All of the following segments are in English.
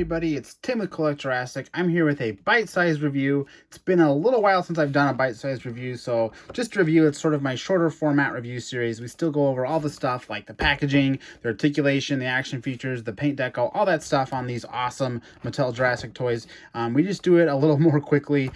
everybody, it's Tim with Collectible Jurassic. I'm here with a bite-sized review. It's been a little while since I've done a bite-sized review, so just to review, it's sort of my shorter format review series. We still go over all the stuff like the packaging, the articulation, the action features, the paint deco, all that stuff on these awesome Mattel Jurassic toys. We just do it a little more quickly,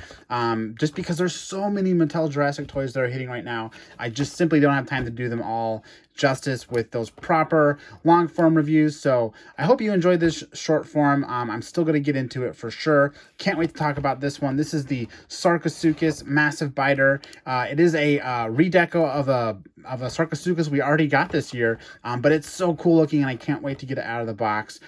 just because there's so many Mattel Jurassic toys that are hitting right now. I just simply don't have time to do them all justice with those proper long form reviews. So I hope you enjoyed this short form. I'm still going to get into it for sure. Can't wait to talk about this one. This is the Sarcosuchus Massive Biter. It is a redeco of a Sarcosuchus we already got this year, but it's so cool looking and I can't wait to get it out of the box.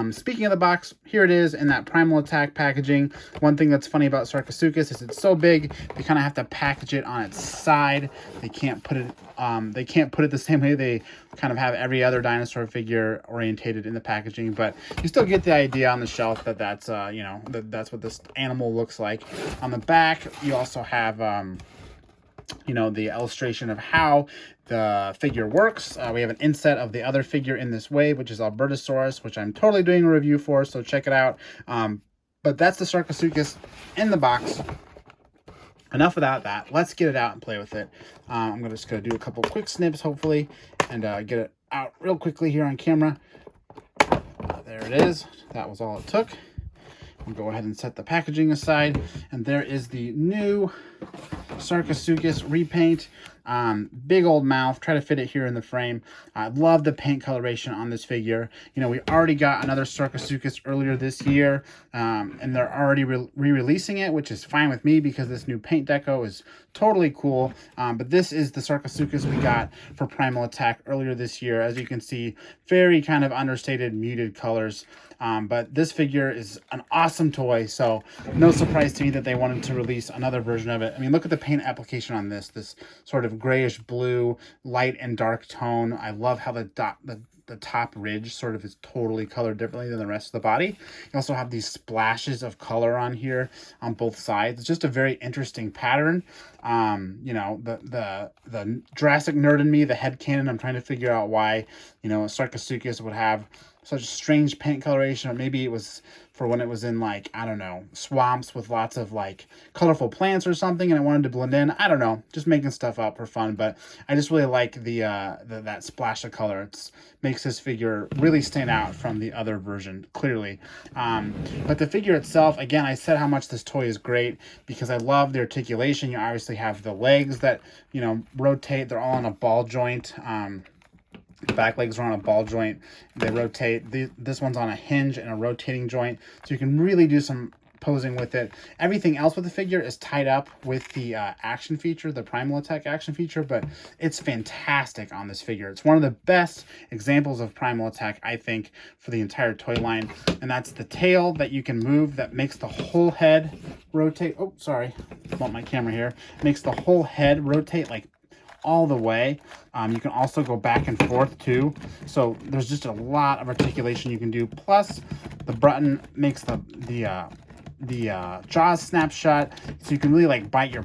Speaking of the box, here it is in that Primal Attack packaging. One thing that's funny about Sarcosuchus is it's so big, they kind of have to package it on its side. They can't put it the same way they kind of have every other dinosaur figure orientated in the packaging, but you still get the idea on the shelf that that's that's what this animal looks like. On the back, you also have the illustration of how the figure works. We have an inset of the other figure in this wave, which is Albertosaurus, which I'm totally doing a review for, so check it out. But that's the Sarcosuchus in the box. Enough about that. Let's get it out and play with it. I'm just going to do a couple quick snips, hopefully, and get it out real quickly here on camera. There it is. That was all it took. We'll go ahead and set the packaging aside. And there is the new Sarcosuchus repaint. Big old mouth. Try to fit it here in the frame. I love the paint coloration on this figure. We already got another Sarcosuchus earlier this year, and they're already re-releasing it, which is fine with me because this new paint deco is totally cool. But this is the Sarcosuchus we got for Primal Attack earlier this year. As you can see, very kind of understated, muted colors. But this figure is an awesome toy, so no surprise to me that they wanted to release another version of it. I mean, look at the paint application on this sort of grayish blue, light and dark tone. I love how the top ridge sort of is totally colored differently than the rest of the body. You also have these splashes of color on here on both sides. It's just a very interesting pattern. The Jurassic nerd in me, the headcanon, I'm trying to figure out why, a Sarcosuchus would have such strange paint coloration, or maybe it was for when it was in, like, I don't know, swamps with lots of, like, colorful plants or something, and it wanted to blend in. I don't know, just making stuff up for fun, but I just really like that splash of color. It makes this figure really stand out from the other version, clearly. But the figure itself, again, I said how much this toy is great because I love the articulation. You obviously have the legs that, rotate. They're all on a ball joint. The back legs are on a ball joint. They rotate. This one's on a hinge and a rotating joint, so you can really do some posing with it. Everything else with the figure is tied up with the action feature, the Primal Attack action feature, but it's fantastic on this figure. It's one of the best examples of Primal Attack, I think, for the entire toy line, and that's the tail that you can move that makes the whole head rotate. Oh, sorry, I want my camera here. Makes the whole head rotate like all the way. You can also go back and forth too, so there's just a lot of articulation you can do. Plus the button makes the jaws snapshot, so you can really like bite your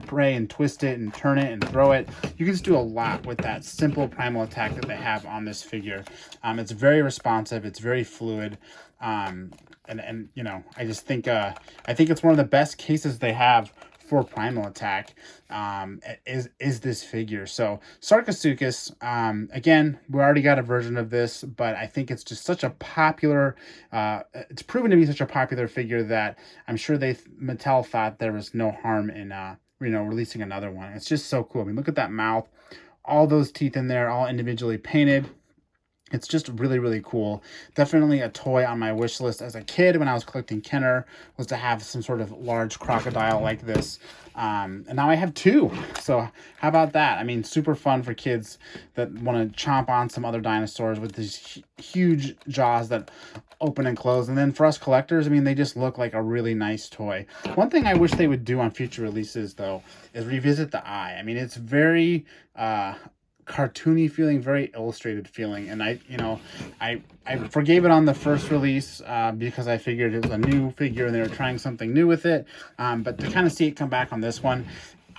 prey and twist it and turn it and throw it. You can just do a lot with that simple Primal Attack that they have on this figure. It's very responsive, it's very fluid, and I just think I think it's one of the best cases they have for Primal Attack is this figure. So Sarcosuchus, again, we already got a version of this, but I think it's just such a popular, it's proven to be such a popular figure that I'm sure Mattel thought there was no harm in releasing another one. It's just so cool. I mean, look at that mouth, all those teeth in there, all individually painted. It's just really, really cool. Definitely a toy on my wish list as a kid when I was collecting Kenner, was to have some sort of large crocodile like this. And now I have two. So how about that? I mean, super fun for kids that want to chomp on some other dinosaurs with these huge jaws that open and close. And then for us collectors, I mean, they just look like a really nice toy. One thing I wish they would do on future releases, though, is revisit the eye. I mean, it's very cartoony feeling, very illustrated feeling, and I forgave it on the first release because I figured it was a new figure and they were trying something new with it, but to kind of see it come back on this one,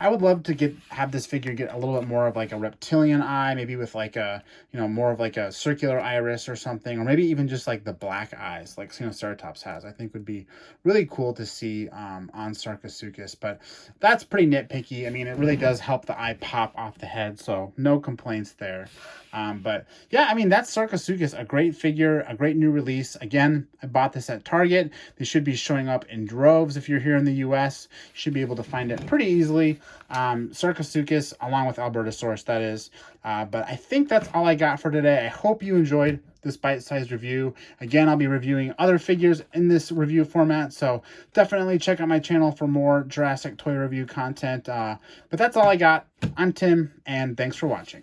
I would love to have this figure get a little bit more of like a reptilian eye, maybe with like a, you know, more of like a circular iris or something, or maybe even just like the black eyes like, you know, Ceratops has. I think would be really cool to see on Sarcosuchus, but that's pretty nitpicky. I mean, it really does help the eye pop off the head, so no complaints there. But yeah, I mean, that's Sarcosuchus, a great figure, a great new release. Again, I bought this at Target. They should be showing up in droves if you're here in the US. You should be able to find it pretty easily. Sarcosuchus, along with Albertosaurus, that is. But I think that's all I got for today. I hope you enjoyed this bite-sized review. Again, I'll be reviewing other figures in this review format, so definitely check out my channel for more Jurassic toy review content. But that's all I got. I'm Tim, and thanks for watching.